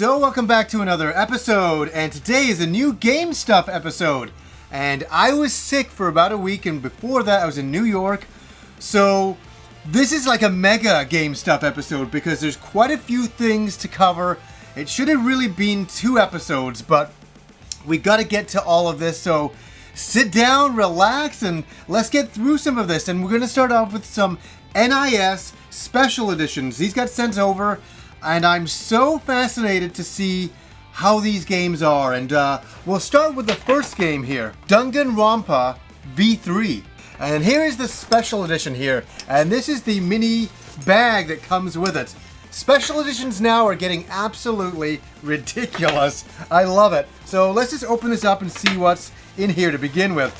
So welcome back to another episode, and today is a new game stuff episode. And I was sick for about a week, and before that I was in New York. So this is like a mega game stuff episode because there's quite a few things to cover. It should have really been 2 episodes, but we got to get to all of this. So sit down, relax, and let's get through some of this. And we're going to start off with some NIS special editions. These got sent over, and I'm so fascinated to see how these games are. And we'll start with the first game here, Danganronpa V3. And here is the special edition here. And this is the mini bag that comes with it. Special editions now are getting absolutely ridiculous. I love it. So let's just open this up and see what's in here to begin with.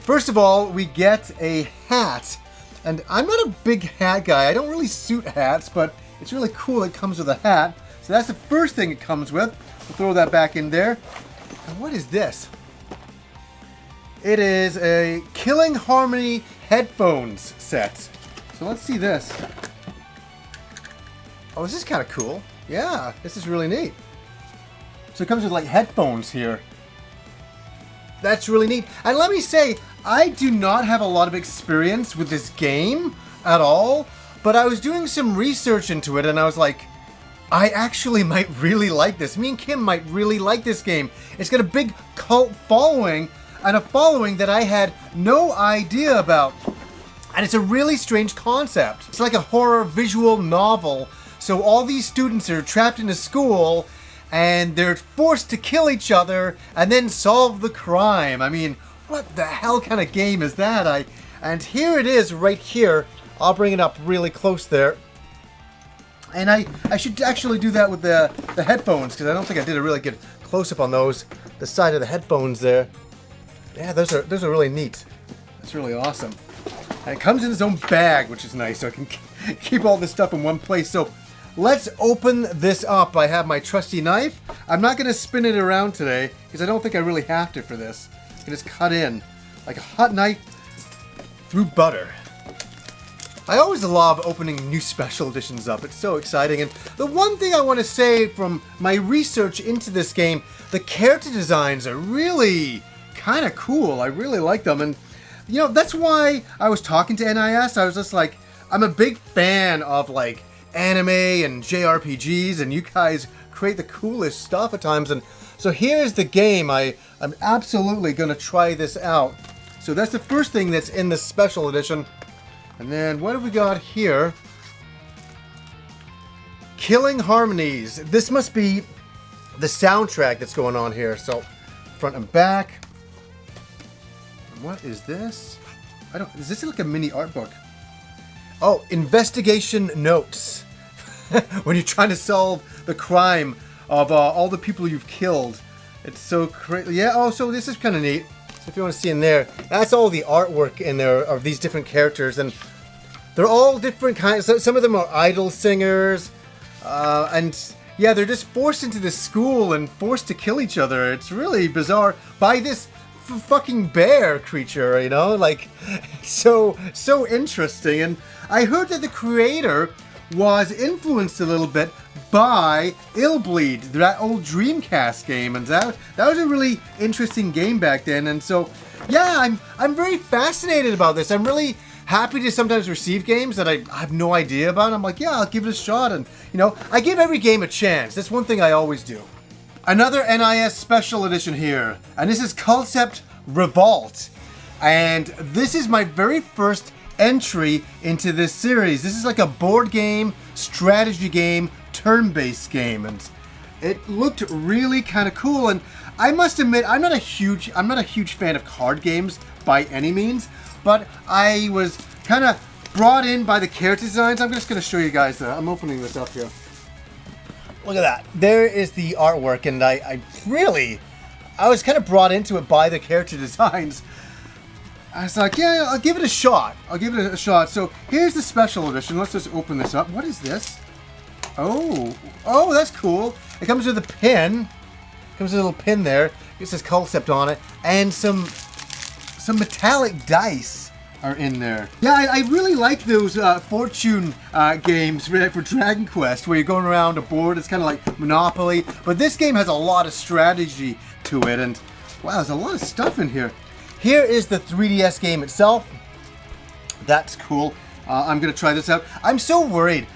First of all, we get a hat. And I'm not a big hat guy. I don't really suit hats, but it's really cool it comes with a hat. So that's the first thing it comes with. We'll throw that back in there. And what is this? It is a Killing Harmony headphones set. So let's see this. Oh, this is kind of cool. Yeah, this is really neat. So it comes with like headphones here. That's really neat. And let me say, I do not have a lot of experience with this game at all, but I was doing some research into it and I was like, I actually might really like this. Me and Kim might really like this game. It's got a big cult following, and a following that I had no idea about. And it's a really strange concept. It's like a horror visual novel. So all these students are trapped in a school and they're forced to kill each other and then solve the crime. I mean, what the hell kind of game is that? And here it is right here. I'll bring it up really close there. And I should actually do that with the headphones, because I don't think I did a really good close-up on those. The side of the headphones there. Yeah, those are really neat. That's really awesome. And it comes in its own bag, which is nice, so I can keep all this stuff in one place. So let's open this up. I have my trusty knife. I'm not going to spin it around today, because I don't think I really have to for this. I can just cut in like a hot knife through butter. I always love opening new special editions up. It's so exciting. And the one thing I want to say from my research into this game, the character designs are really kind of cool. I really like them. And, you know, that's why I was talking to NIS. I was just like, I'm a big fan of, like, anime and JRPGs, and you guys create the coolest stuff at times. And so here's the game. I'm absolutely going to try this out. So that's the first thing that's in this special edition. And then what have we got here? Killing Harmonies. This must be the soundtrack that's going on here. So front and back. What is this? Is this like a mini art book? Oh, investigation notes. When you're trying to solve the crime of all the people you've killed. It's so crazy. Yeah, oh, so this is kind of neat. So if you want to see in there, that's all the artwork in there of these different characters. And they're all different kinds. So some of them are idol singers. And yeah, they're just forced into this school and forced to kill each other. It's really bizarre by this fucking bear creature, you know? Like, so interesting. And I heard that the creator was influenced a little bit by Illbleed, that old Dreamcast game, and that was a really interesting game back then. And so, yeah, I'm very fascinated about this. I'm really happy to sometimes receive games that I have no idea about. I'm like, yeah, I'll give it a shot, and you know, I give every game a chance. That's one thing I always do. Another NIS special edition here, and this is Concept Revolt, and this is my very first entry into this series. This is like a board game, strategy game, turn-based game, and it looked really kind of cool. And I must admit, I'm not a huge fan of card games by any means, but I was kind of brought in by the character designs. I'm just going to show you guys. I'm opening this up here. Look at that. There is the artwork, and I was kind of brought into it by the character designs. I was like, yeah, I'll give it a shot. So here's the special edition. Let's just open this up. What is this? Oh, that's cool. It comes with a pin. Comes with a little pin there. It says Concept on it, and some metallic dice. are in there. Yeah, I really like those fortune games for Dragon Quest, where you're going around a board. It's kind of like Monopoly, but this game has a lot of strategy to it, and wow, there's a lot of stuff in here. Here is the 3DS game itself. That's cool. I'm gonna try this out. I'm so worried.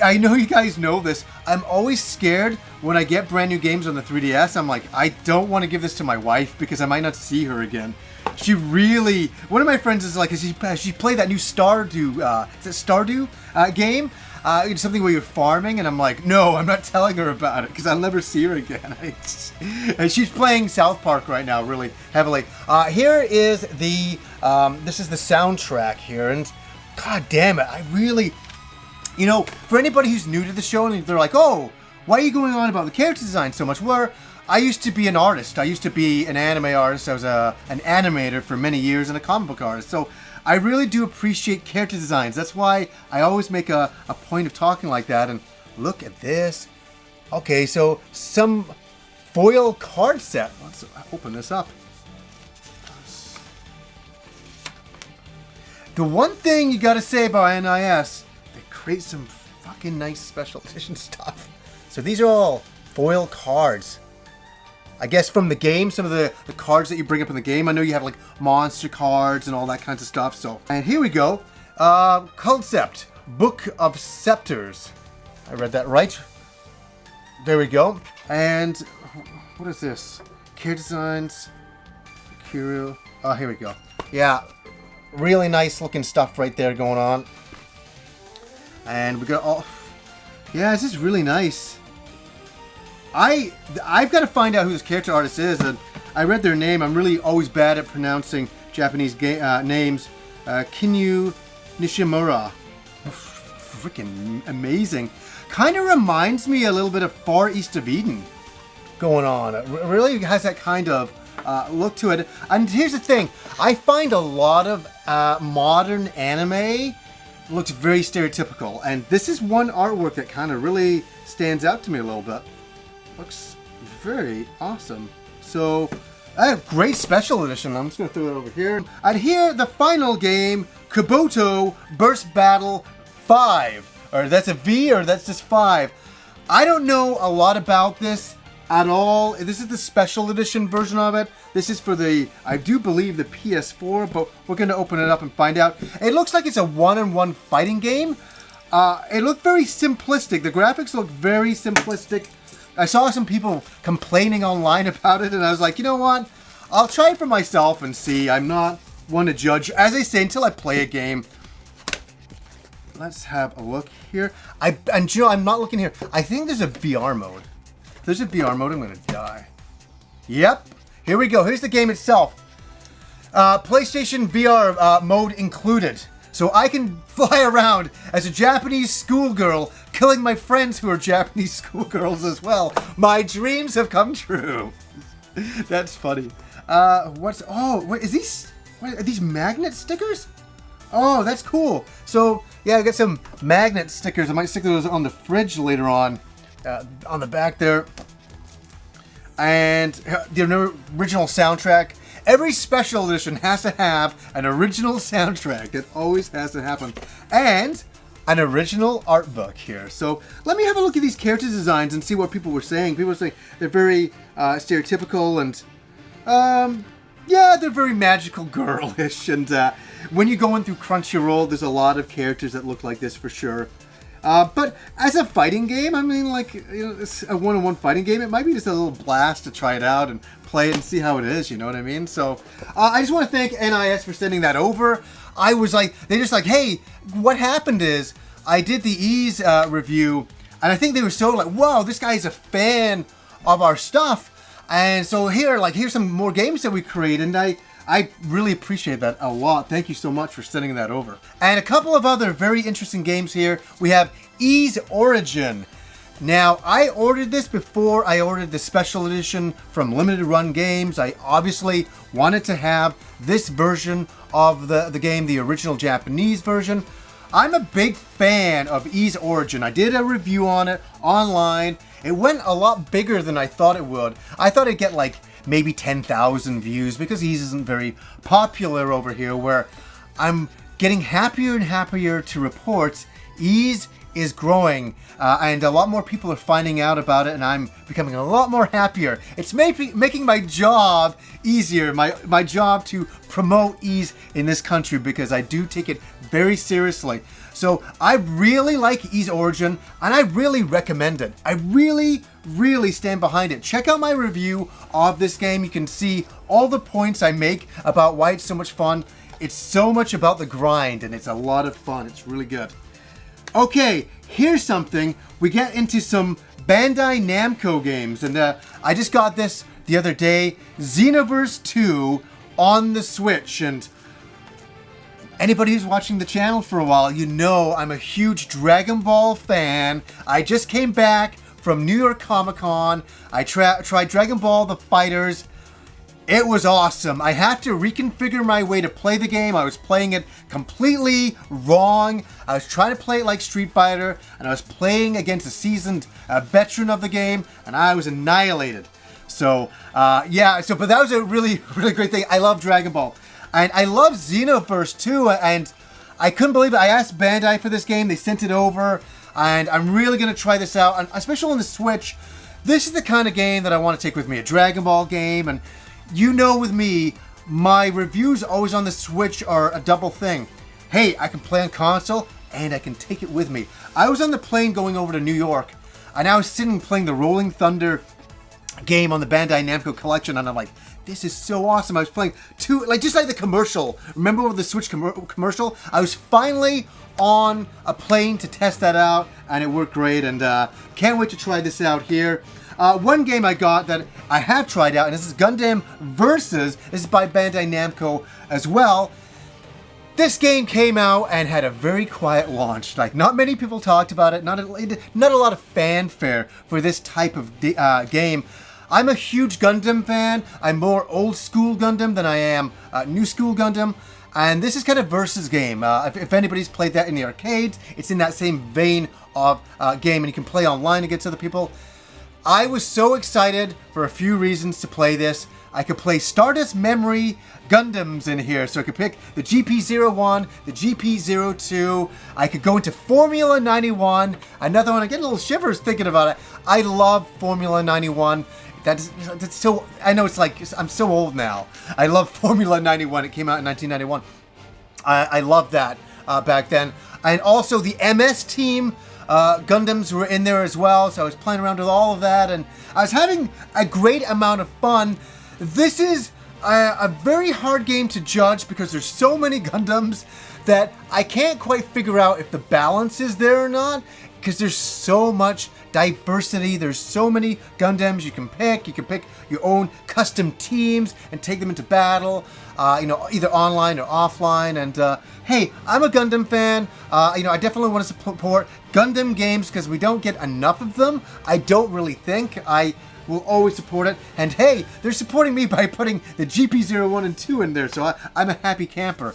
I know you guys know this. I'm always scared when I get brand new games on the 3DS. I'm like, I don't want to give this to my wife because I might not see her again. She really, one of my friends is like, she played that new Stardew, is it Stardew game? It's something where you're farming, and I'm like, no, I'm not telling her about it because I'll never see her again. And she's playing South Park right now really heavily. Here is the, this is the soundtrack here, and god damn it, I really, you know, for anybody who's new to the show and they're like, oh, why are you going on about the character design so much? Well, I used to be an artist. I used to be an anime artist. I was an animator for many years and a comic book artist. So I really do appreciate character designs. That's why I always make a point of talking like that. And look at this. Okay, so some foil card set. Let's open this up. The one thing you gotta say about NIS, they create some fucking nice special edition stuff. So these are all foil cards. I guess from the game, some of the cards that you bring up in the game. I know you have like monster cards and all that kinds of stuff. So, and here we go. Concept, Book of Scepters. I read that right. There we go. And what is this? Character designs. Curio. Oh, here we go. Yeah. Really nice looking stuff right there going on. And we got all... Yeah, this is really nice. I've got to find out who this character artist is, and I read their name. I'm really always bad at pronouncing Japanese names. Kinyu Nishimura. Freaking amazing. Kind of reminds me a little bit of Far East of Eden going on. It really has that kind of look to it. And here's the thing. I find a lot of modern anime looks very stereotypical. And this is one artwork that kind of really stands out to me a little bit. Looks very awesome. So, great special edition. I'm just going to throw it over here. And here, the final game, Kabuto Burst Battle 5. Or that's a V, or that's just 5. I don't know a lot about this at all. This is the special edition version of it. This is for the, I do believe, the PS4, but we're going to open it up and find out. It looks like it's a one-on-one fighting game. It looked very simplistic. The graphics look very simplistic. I saw some people complaining online about it, and I was like, you know what? I'll try it for myself and see. I'm not one to judge, as I say, until I play a game. Let's have a look here. And you know, I'm not looking here. I think there's a VR mode. If there's a VR mode, I'm going to die. Yep. Here we go. Here's the game itself. PlayStation VR mode included. So I can fly around as a Japanese schoolgirl, killing my friends who are Japanese schoolgirls as well. My dreams have come true. That's funny. What are these magnet stickers? Oh, that's cool. So, yeah, I got some magnet stickers. I might stick those on the fridge later on the back there. And the original soundtrack. Every special edition has to have an original soundtrack. It always has to happen. And an original art book here. So let me have a look at these character designs and see what people were saying. People were saying they're very stereotypical and, yeah, they're very magical girlish. And when you're going through Crunchyroll, there's a lot of characters that look like this for sure. But as a fighting game, I mean, like, you know, it's a one-on-one fighting game. It might be just a little blast to try it out and play it and see how it is, you know what I mean? So, I just want to thank NIS for sending that over. I was like, they just like, hey, what happened is, I did the Ease review, and I think they were so like, wow, this guy's a fan of our stuff. And so here, like, here's some more games that we created, and I really appreciate that a lot. Thank you so much for sending that over. And a couple of other very interesting games here. We have Ys Origin. Now, I ordered this before I ordered the special edition from Limited Run Games. I obviously wanted to have this version of the game, the original Japanese version. I'm a big fan of Ys Origin. I did a review on it online. It went a lot bigger than I thought it would. I thought it'd get like maybe 10,000 views because Ys isn't very popular over here, where I'm getting happier and happier to report Ys is growing, and a lot more people are finding out about it, and I'm becoming a lot more happier. It's making my job easier, my job to promote Ys in this country, because I do take it very seriously. So I really like Ys Origin, and I really recommend it. I really stand behind it. Check out my review of this game. You can see all the points I make about why it's so much fun. It's so much about the grind, and it's a lot of fun. It's really good. Okay, here's something. We get into some Bandai Namco games, and I just got this the other day, Xenoverse 2 on the Switch, and anybody who's watching the channel for a while, you know I'm a huge Dragon Ball fan. I just came back from New York Comic Con. I tried Dragon Ball The Fighters. It was awesome. I had to reconfigure my way to play the game. I was playing it completely wrong. I was trying to play it like Street Fighter, and I was playing against a seasoned veteran of the game, and I was annihilated. So, yeah, but that was a really great thing. I love Dragon Ball. And I love Xenoverse 2, and I couldn't believe it. I asked Bandai for this game. They sent it over, and I'm really going to try this out, and especially on the Switch. This is the kind of game that I want to take with me, a Dragon Ball game, and you know with me, my reviews always on the Switch are a double thing. Hey, I can play on console, and I can take it with me. I was on the plane going over to New York, and I was sitting playing the Rolling Thunder game on the Bandai Namco collection, and I'm like, this is so awesome. I was playing just like the commercial. Remember with the Switch commercial? I was finally on a plane to test that out, and it worked great, and can't wait to try this out here. One game I got that I have tried out, and this is Gundam Versus. This is by Bandai Namco as well. This game came out and had a very quiet launch. Like, not many people talked about it. Not a lot of fanfare for this type of game. I'm a huge Gundam fan. I'm more old school Gundam than I am new school Gundam. And this is kind of Versus game. If anybody's played that in the arcades, it's in that same vein of game, and you can play online against other people. I was so excited for a few reasons to play this. I could play Stardust Memory Gundams in here, so I could pick the GP01, the GP02. I could go into Formula 91, another one. I get a little shivers thinking about it. I love Formula 91. That's so, I know it's like, I'm so old now. I love Formula 91. It came out in 1991. I love that back then. And also the MS Team Gundams were in there as well, so I was playing around with all of that, and I was having a great amount of fun. This is a very hard game to judge because there's so many Gundams that I can't quite figure out if the balance is there or not, because there's so much diversity. There's so many Gundams you can pick. You can pick your own custom teams and take them into battle, either online or offline. And hey, I'm a Gundam fan. I definitely want to support Gundam games because we don't get enough of them. I don't really think. I will always support it. And hey, they're supporting me by putting the GP01 and 2 in there, so I'm a happy camper.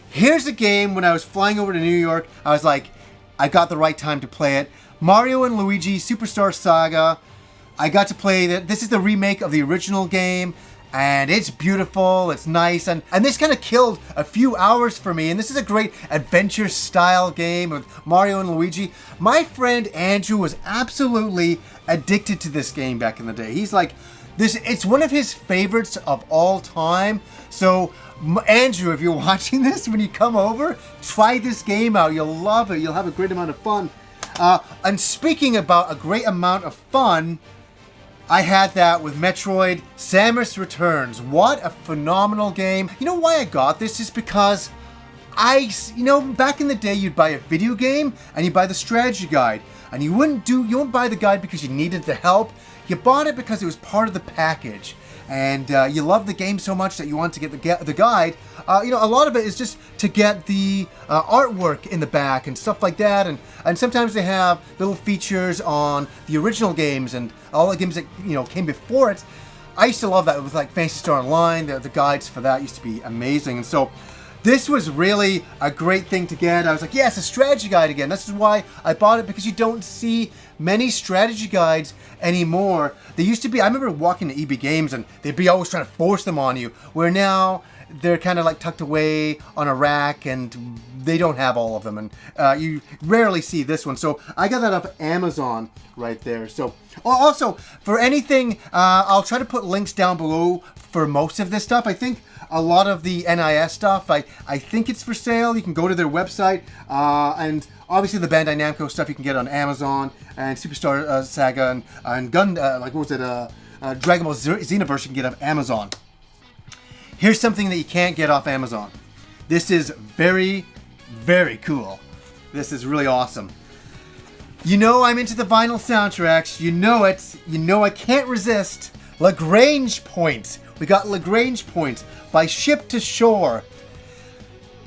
Here's a game when I was flying over to New York. I was like, I got the right time to play it. Mario and Luigi Superstar Saga. I got to play that. This is the remake of the original game, and it's beautiful, it's nice, and this kind of killed a few hours for me, and this is a great adventure style game with Mario and Luigi. My friend Andrew was absolutely addicted to this game back in the day. He's like, it's one of his favorites of all time. So Andrew, if you're watching this, when you come over, try this game out. You'll love it. You'll have a great amount of fun. And speaking about a great amount of fun, I had that with Metroid Samus Returns. What a phenomenal game. You know why I got this is because back in the day, you'd buy a video game and you buy the strategy guide, and you wouldn't buy the guide because you needed the help. You bought it because it was part of the package, and you love the game so much that you want to get the guide. A lot of it is just to get the artwork in the back and stuff like that, and sometimes they have little features on the original games and all the games that came before it. I used to love that with like Phantasy Star Online. The guides for that used to be amazing, and so this was really a great thing to get. I was like, yes, a strategy guide again. This is why I bought it, because you don't see many strategy guides anymore. They used to be, I remember walking to EB Games and they'd be always trying to force them on you, where now they're kind of like tucked away on a rack and they don't have all of them, and you rarely see this one. So I got that off Amazon right there. So also, for anything, I'll try to put links down below for most of this stuff. I think a lot of the NIS stuff, I think it's for sale. You can go to their website, and obviously the Bandai Namco stuff you can get on Amazon, and Superstar Saga and Gundam, like what was it, Dragon Ball Xenoverse you can get on Amazon. Here's something that you can't get off Amazon. This is very, very cool. This is really awesome. You know I'm into the vinyl soundtracks. You know it. You know I can't resist. Lagrange Point. We got Lagrange Point by Ship to Shore.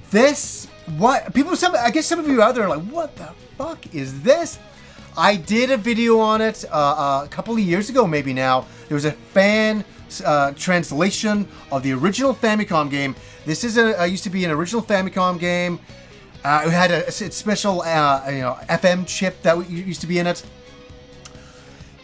This, what? I guess some of you out there are like, what the fuck is this? I did a video on it a couple of years ago, maybe now. There was a fan translation of the original Famicom game. This is used to be an original Famicom game. It had a special FM chip that used to be in it.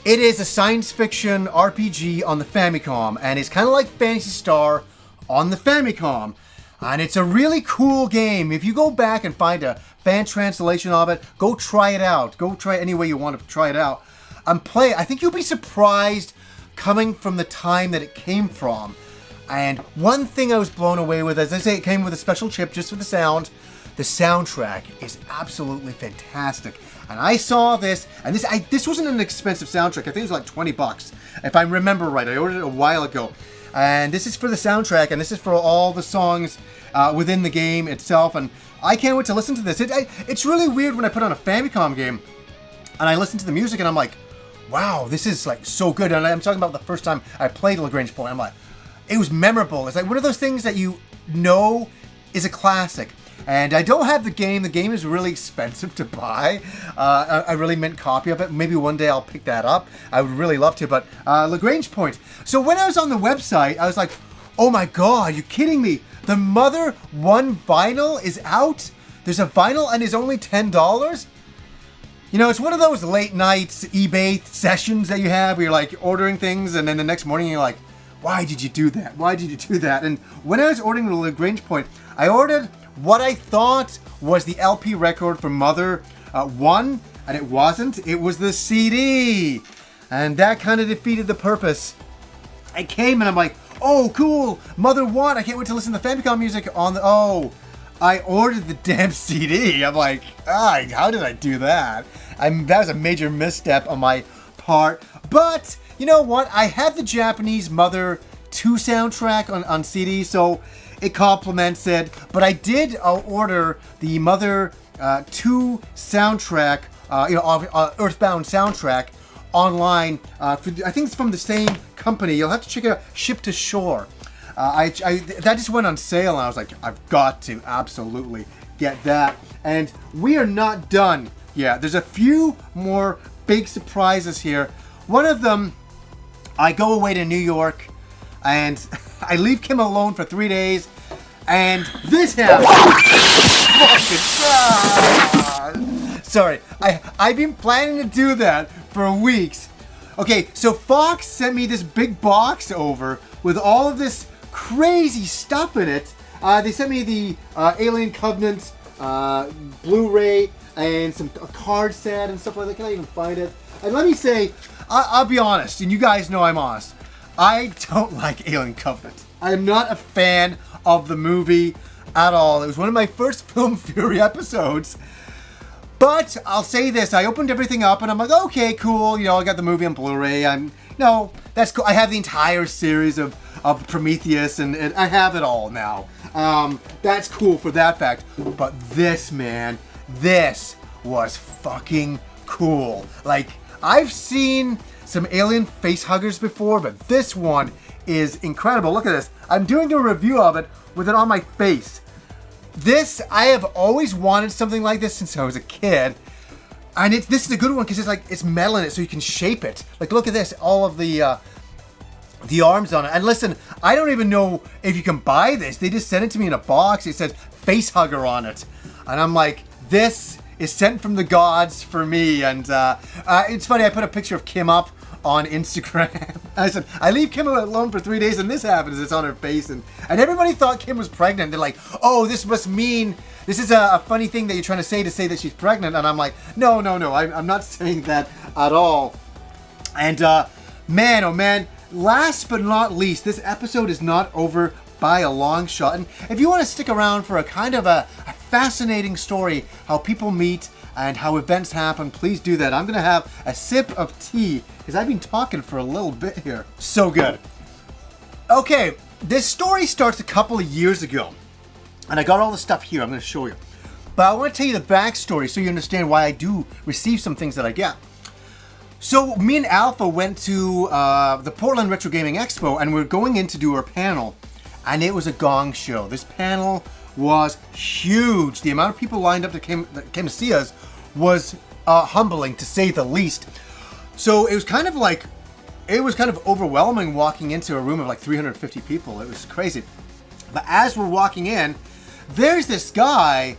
It is a science fiction RPG on the Famicom, and it's kind of like Phantasy Star on the Famicom. And it's a really cool game. If you go back and find a fan translation of it, go try it out. Go try it any way you want to try it out. And play. I think you'll be surprised coming from the time that it came from. And one thing I was blown away with, as I say, it came with a special chip just for the sound. The soundtrack is absolutely fantastic. And I saw this, and this wasn't an expensive soundtrack. I think it was like 20 bucks, if I remember right. I ordered it a while ago. And this is for the soundtrack, and this is for all the songs within the game itself. And I can't wait to listen to this. It's really weird when I put on a Famicom game, and I listen to the music, and I'm like, wow, this is like so good. And I'm talking about the first time I played Lagrange Point. I'm like, it was memorable. It's like one of those things that you know is a classic. And I don't have the game. The game is really expensive to buy. I really mint copy of it. Maybe one day I'll pick that up. I would really love to. But Lagrange Point. So when I was on the website, I was like, oh my God, you're kidding me. The Mother 1 vinyl is out? There's a vinyl and it's only $10? You know, it's one of those late nights eBay sessions that you have where you're like ordering things and then the next morning you're like, why did you do that? Why did you do that? And when I was ordering the Lagrange Point, I ordered what I thought was the LP record for Mother 1, and it wasn't. It was the CD. And that kind of defeated the purpose. I came and I'm like, oh, cool, Mother 1. I can't wait to listen to Famicom music on the... Oh, I ordered the damn CD. I'm like, how did I do that? That was a major misstep on my part. But, you know what? I have the Japanese Mother 2 soundtrack on CD, so it complements it. But I did order the Mother 2 soundtrack, Earthbound soundtrack online. I think it's from the same company. You'll have to check it out, Ship to Shore. That just went on sale, and I was like, I've got to absolutely get that. And we are not done yet. There's a few more big surprises here. One of them, I go away to New York, and I leave Kim alone for 3 days, and this happens. Sorry, I've been planning to do that for weeks. Okay, so Fox sent me this big box over with all of this crazy stuff in it. They sent me the Alien Covenant Blu Ray and a card set and stuff like that. Can I even find it? And let me say, I'll be honest, and you guys know I'm honest. I don't like Alien Covenant. I am not a fan of the movie at all. It was one of my first Film Fury episodes. But I'll say this, I opened everything up and I'm like, okay, cool, I got the movie on Blu-ray. That's cool. I have the entire series of Prometheus and I have it all now. That's cool for that fact. But this, man, this was fucking cool. Like, I've seen some Alien face huggers before, but this one is incredible. Look at this. I'm doing a review of it with it on my face. This, I have always wanted something like this since I was a kid. And this is a good one because it's metal in it so you can shape it. Like, look at this. All of the the arms on it. And listen, I don't even know if you can buy this. They just sent it to me in a box. It says face hugger on it. And I'm like, this is sent from the gods for me. And it's funny, I put a picture of Kim up on Instagram. I said, I leave Kim alone for 3 days and this happens. It's on her face. And everybody thought Kim was pregnant. They're like, oh, this must mean, this is a funny thing that you're trying to say that she's pregnant. And I'm like, no, I'm not saying that at all. And man, oh man, last but not least, this episode is not over by a long shot. And if you want to stick around for a kind of a fascinating story, how people meet and how events happen, please do that. I'm going to have a sip of tea because I've been talking for a little bit here. So good. Okay, this story starts a couple of years ago. And I got all the stuff here. I'm going to show you. But I want to tell you the backstory so you understand why I do receive some things that I get. So me and Alpha went to the Portland Retro Gaming Expo and we're going in to do our panel. And it was a gong show. This panel was huge. The amount of people lined up that came to see us was humbling, to say the least. So it was kind of overwhelming walking into a room of like 350 people. It was crazy. But as we're walking in, there's this guy,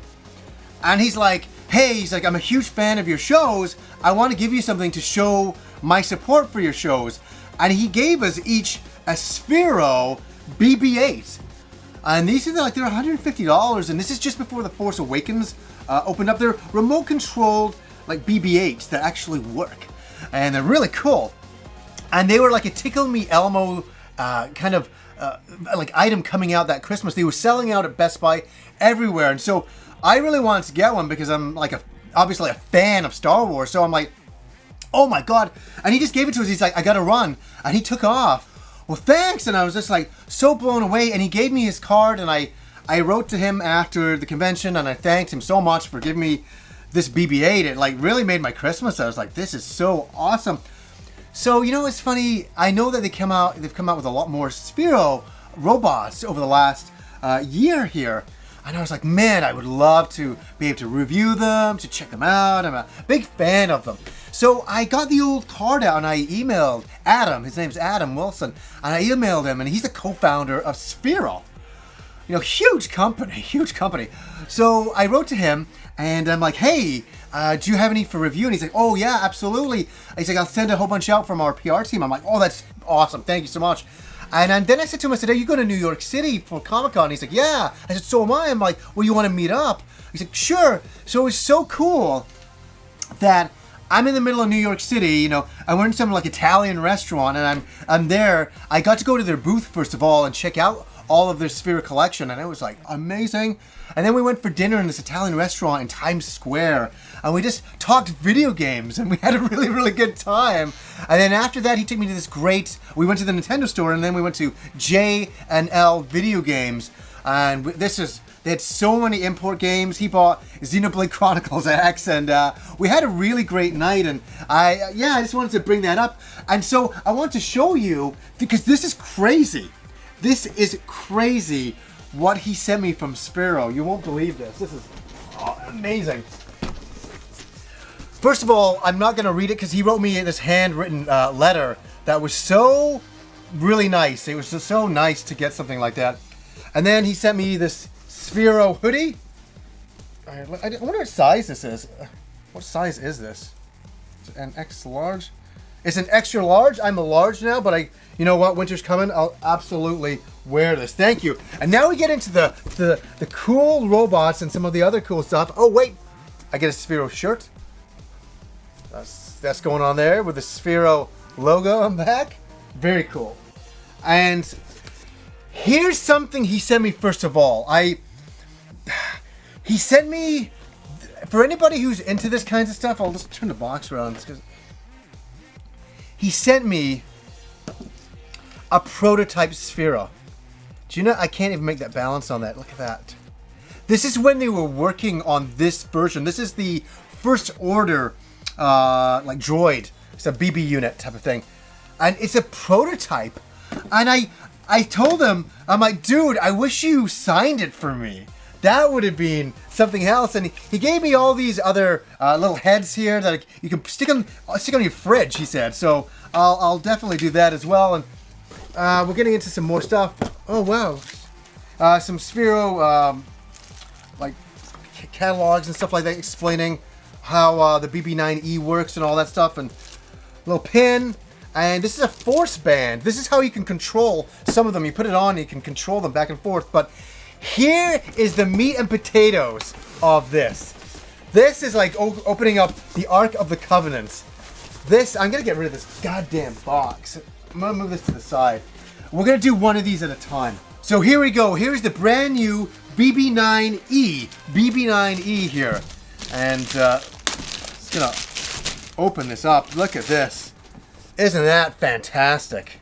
and he's like, hey, I'm a huge fan of your shows. I want to give you something to show my support for your shows. And he gave us each a Sphero BB-8. And these are they're $150, and this is just before The Force Awakens opened up. They're remote controlled like BB-8s that actually work. And they're really cool. And they were like a Tickle Me Elmo kind of like item coming out that Christmas. They were selling out at Best Buy everywhere. And so I really wanted to get one because I'm like obviously a fan of Star Wars. So I'm like, oh my God. And he just gave it to us. He's like, I gotta run. And he took off. Well, thanks. And I was just like so blown away. And he gave me his card, and I wrote to him after the convention, and I thanked him so much for giving me this BB-8. It like really made my Christmas. I was like, this is so awesome. So, you know, it's funny. I know that they've come out with a lot more Sphero robots over the last year here. And I was like, man, I would love to be able to review them, to check them out. I'm a big fan of them. So I got the old card out and I emailed Adam. His name's Adam Wilson. And I emailed him, and he's the co-founder of Sphero. You know, huge company. So I wrote to him and I'm like, hey, do you have any for review? And he's like, oh yeah, absolutely. He's like, I'll send a whole bunch out from our PR team. I'm like, oh, that's awesome. Thank you so much. And then I said to him, I said, are you going to New York City for Comic-Con? He's like, yeah. I said, so am I. I'm like, well, you want to meet up? He's like, sure. So it was so cool that I'm in the middle of New York City, you know, I went to some like Italian restaurant, and I'm there. I got to go to their booth first of all and check out all of their Sphero collection, and it was like amazing. And then we went for dinner in this Italian restaurant in Times Square, and we just talked video games, and we had a really, really good time. And then after that, he took me to we went to the Nintendo store, and then we went to J&L Video Games, and they had so many import games. He bought Xenoblade Chronicles X, and we had a really great night, and I just wanted to bring that up. And so I want to show you, because this is crazy. This is crazy what he sent me from Sphero. You won't believe this. This is amazing. First of all, I'm not going to read it because he wrote me this handwritten letter that was so really nice. It was just so nice to get something like that. And then he sent me this Sphero hoodie. I wonder what size this is. What size is this? Is it an X large? It's an extra large. I'm a large now, but you know what? Winter's coming. I'll absolutely wear this. Thank you. And now we get into the cool robots and some of the other cool stuff. Oh wait, I get a Sphero shirt. That's going on there with the Sphero logo on the back. Very cool. And here's something he sent me first of all. He sent me, for anybody who's into this kinds of stuff, I'll just turn the box around. He sent me a prototype Sphero. Do you know, I can't even make that balance on that. Look at that. This is when they were working on this version. This is the first order, like droid. It's a BB unit type of thing. And it's a prototype. And I told him, I'm like, dude, I wish you signed it for me. That would have been something else. And he gave me all these other little heads here that you can stick on your fridge, he said. So I'll definitely do that as well. And we're getting into some more stuff. Oh, wow. Some Sphero, like, catalogs and stuff like that explaining how the BB9E works and all that stuff. And a little pin. And this is a force band. This is how you can control some of them. You put it on, you can control them back and forth. But here is the meat and potatoes of this. This is like opening up the Ark of the Covenant. This, I'm going to get rid of this goddamn box. I'm going to move this to the side. We're going to do one of these at a time. So here we go. Here's the brand new BB9E. BB9E here. And just going to open this up. Look at this. Isn't that fantastic?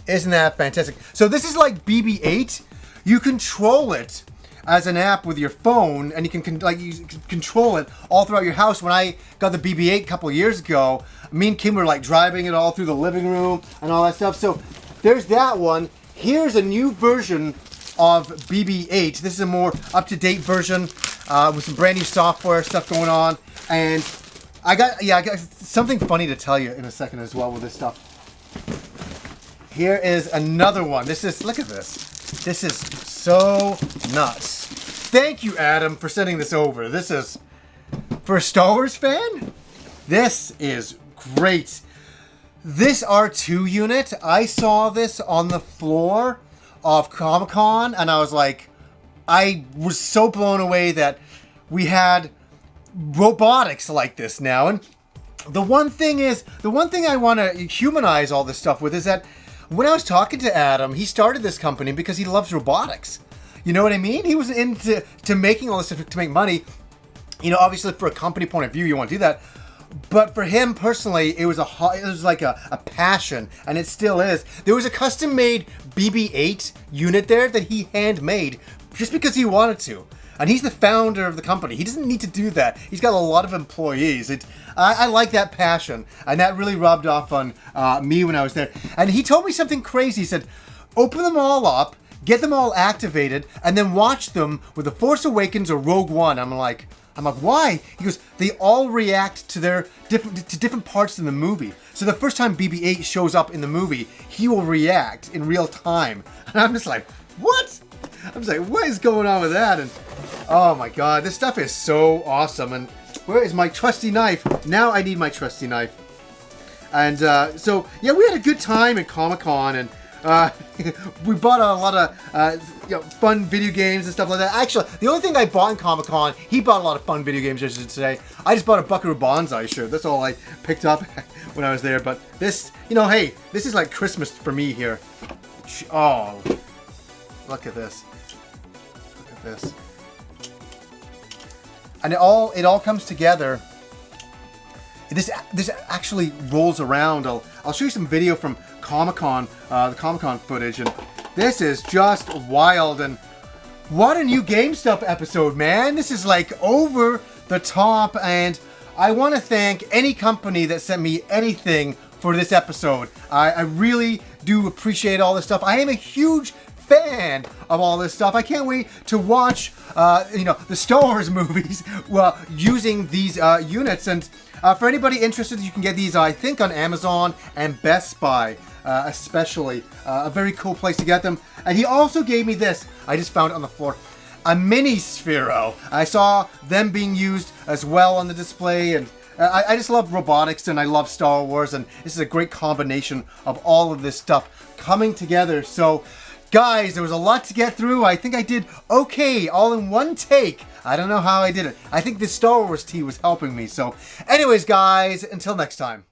Isn't that fantastic? So this is like BB-8. You control it as an app with your phone, and you can control it all throughout your house. When I got the BB-8 a couple of years ago, me and Kim were like driving it all through the living room and all that stuff. So there's that one. Here's a new version of BB-8. This is a more up-to-date version with some brand new software stuff going on. And I got something funny to tell you in a second as well with this stuff. Here is another one. This is, look at this. This is so nuts. Thank you, Adam, for sending this over. This is, for a Star Wars fan, this is great. This R2 unit, I saw this on the floor of Comic-Con, and I was like, I was so blown away that we had robotics like this now. And the one thing I want to humanize all this stuff with is that when I was talking to Adam, he started this company because he loves robotics. You know what I mean? He was into making all this stuff to make money. You know, obviously for a company point of view, you want to do that. But for him personally, it was like a passion, and it still is. There was a custom-made BB-8 unit there that he handmade just because he wanted to. And he's the founder of the company. He doesn't need to do that. He's got a lot of employees. I like that passion. And that really rubbed off on me when I was there. And he told me something crazy. He said, open them all up, get them all activated, and then watch them with The Force Awakens or Rogue One. I'm like, why? He goes, they all react to their different parts in the movie. So the first time BB-8 shows up in the movie, he will react in real time. And I'm just like, what? I'm just like, what is going on with that? And oh my god, this stuff is so awesome. And where is my trusty knife? Now I need my trusty knife. And so, yeah, we had a good time at Comic-Con, and we bought a lot of fun video games and stuff like that. Actually, the only thing I bought in Comic-Con, he bought a lot of fun video games yesterday today. I just bought a Buckaroo Banzai shirt. That's all I picked up when I was there. But this, hey, this is like Christmas for me here. Oh, look at this. Look at this. And it all comes together. This actually rolls around. I'll show you some video from Comic-Con, the Comic-Con footage, and this is just wild. And what a new Game Stuff episode, man! This is like over the top, and I want to thank any company that sent me anything for this episode. I really do appreciate all this stuff. I am a huge fan of all this stuff. I can't wait to watch, the Star Wars movies using these units. And for anybody interested, you can get these, I think, on Amazon and Best Buy, especially. A very cool place to get them. And he also gave me this. I just found it on the floor. A mini Sphero. I saw them being used as well on the display, and I just love robotics, and I love Star Wars, and this is a great combination of all of this stuff coming together. So, guys, there was a lot to get through. I think I did okay, all in one take. I don't know how I did it. I think this Star Wars tea was helping me. So, anyways, guys, until next time.